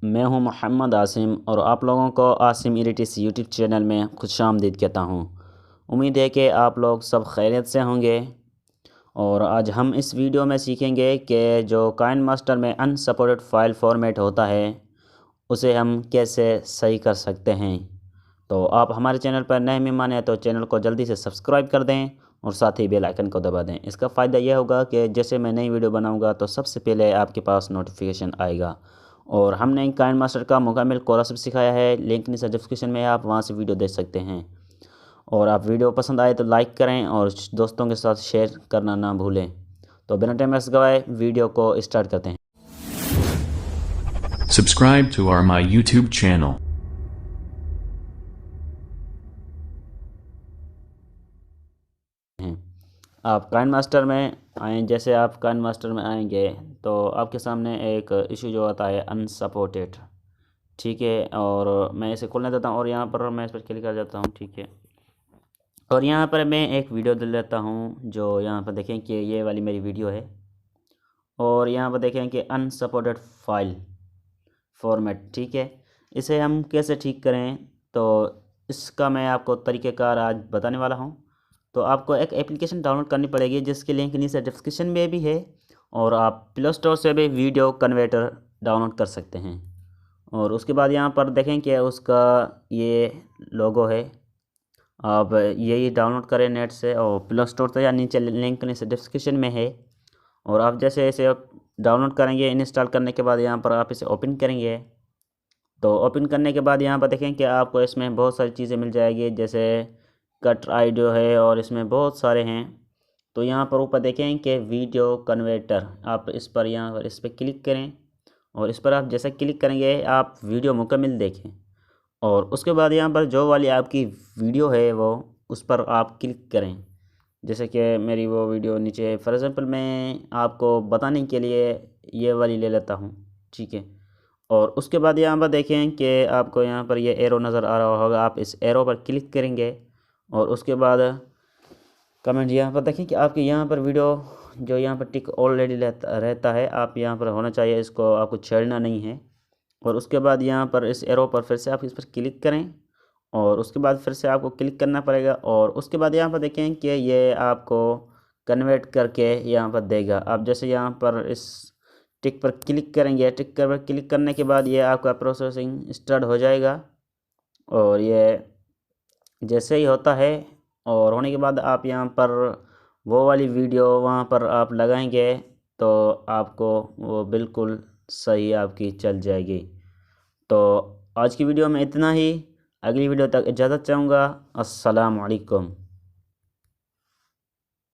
मैं हूं मोहम्मद आसिम और आप लोगों को आसिम इरिटिस यूट्यूब चैनल में खुशामदीद कहता हूं। उम्मीद है कि आप लोग सब खैरियत से होंगे। और आज हम इस वीडियो में सीखेंगे कि जो काइन मास्टर में अनसपोर्टेड फाइल फॉर्मेट होता है उसे हम कैसे सही कर सकते हैं। तो आप हमारे चैनल पर नए मेहमान हैं तो चैनल को जल्दी से सब्सक्राइब कर दें और साथ ही बेल आइकन को दबा दें। इसका फ़ायदा यह होगा कि जैसे मैं नई वीडियो बनाऊंगा तो सबसे पहले आपके पास नोटिफिकेशन आएगा। और हमने काइन मास्टर का मुकम्मल कोर्स भी सिखाया है, लिंक नीचे डिस्क्रिप्शन में, आप वहां से वीडियो देख सकते हैं। और आप वीडियो पसंद आए तो लाइक करें और दोस्तों के साथ शेयर करना ना भूलें। तो बिना टाइम वेस्ट गवाए वीडियो को स्टार्ट करते हैं। Subscribe to my YouTube channel. आप काइन मास्टर में आए, जैसे आप काइन मास्टर में आएंगे तो आपके सामने एक इशू जो आता है अनसपोर्टेड, ठीक है। और मैं इसे खोलने देता हूँ और यहाँ पर मैं इस पर क्लिक कर जाता हूँ, ठीक है। और यहाँ पर मैं एक वीडियो दे लेता हूँ, जो यहाँ पर देखें कि ये वाली मेरी वीडियो है। और यहाँ पर देखें कि अनसपोर्टेड फाइल फॉर्मेट, ठीक है। इसे हम कैसे ठीक करें तो इसका मैं आपको तरीक़ेकार आज बताने वाला हूँ। तो आपको एक एप्लीकेशन डाउनलोड करनी पड़ेगी जिसकी लिंक नीचे डिस्क्रिप्शन में भी है, और आप प्ले स्टोर से भी वीडियो कन्वर्टर डाउनलोड कर सकते हैं। और उसके बाद यहाँ पर देखें कि उसका ये लोगो है, आप यही डाउनलोड करें नेट से और प्ले स्टोर से, या नीचे लिंक नीचे डिस्क्रिप्शन में है। और आप जैसे इसे डाउनलोड करेंगे, इंस्टॉल करने के बाद यहाँ पर आप इसे ओपन करेंगे। तो ओपन करने के बाद यहाँ पर देखें कि आपको इसमें बहुत सारी चीज़ें मिल जाएगी, जैसे कट आइडियो है और इसमें बहुत सारे हैं। तो यहाँ पर ऊपर देखें कि वीडियो कन्वर्टर, आप इस पर यहाँ पर इस पर क्लिक करें और इस पर आप जैसे क्लिक करेंगे आप वीडियो मुकम्मल देखें। और उसके बाद यहाँ पर जो वाली आपकी वीडियो है वो उस पर आप क्लिक करें। जैसे कि मेरी वो वीडियो नीचे, फॉर एग्ज़ाम्पल मैं आपको बताने के लिए ये वाली ले लेता हूँ, ठीक है। और उसके बाद यहाँ पर देखें कि आपको यहाँ पर ये एरो नज़र आ रहा होगा, आप इस एरो पर क्लिक करेंगे और उसके बाद कमेंट यहाँ पर देखें कि आपके यहाँ पर वीडियो जो यहाँ पर टिक ऑलरेडी रहता है, आप यहाँ पर होना चाहिए, इसको आपको छेड़ना नहीं है। और उसके बाद यहाँ पर इस एरो पर फिर से आप इस पर क्लिक करें और उसके बाद फिर से आपको क्लिक करना पड़ेगा। और उसके बाद यहाँ पर देखें कि ये आपको कन्वर्ट करके यहाँ पर देगा। आप जैसे यहाँ पर इस टिक पर क्लिक करेंगे, टिक पर क्लिक करने के बाद ये आपका प्रोसेसिंग स्टार्ट हो जाएगा। और ये जैसे ही होता है और होने के बाद आप यहाँ पर वो वाली वीडियो वहाँ पर आप लगाएंगे तो आपको वो बिल्कुल सही आपकी चल जाएगी। तो आज की वीडियो में इतना ही, अगली वीडियो तक इजाज़त चाहूँगा। अस्सलाम वालेकुम।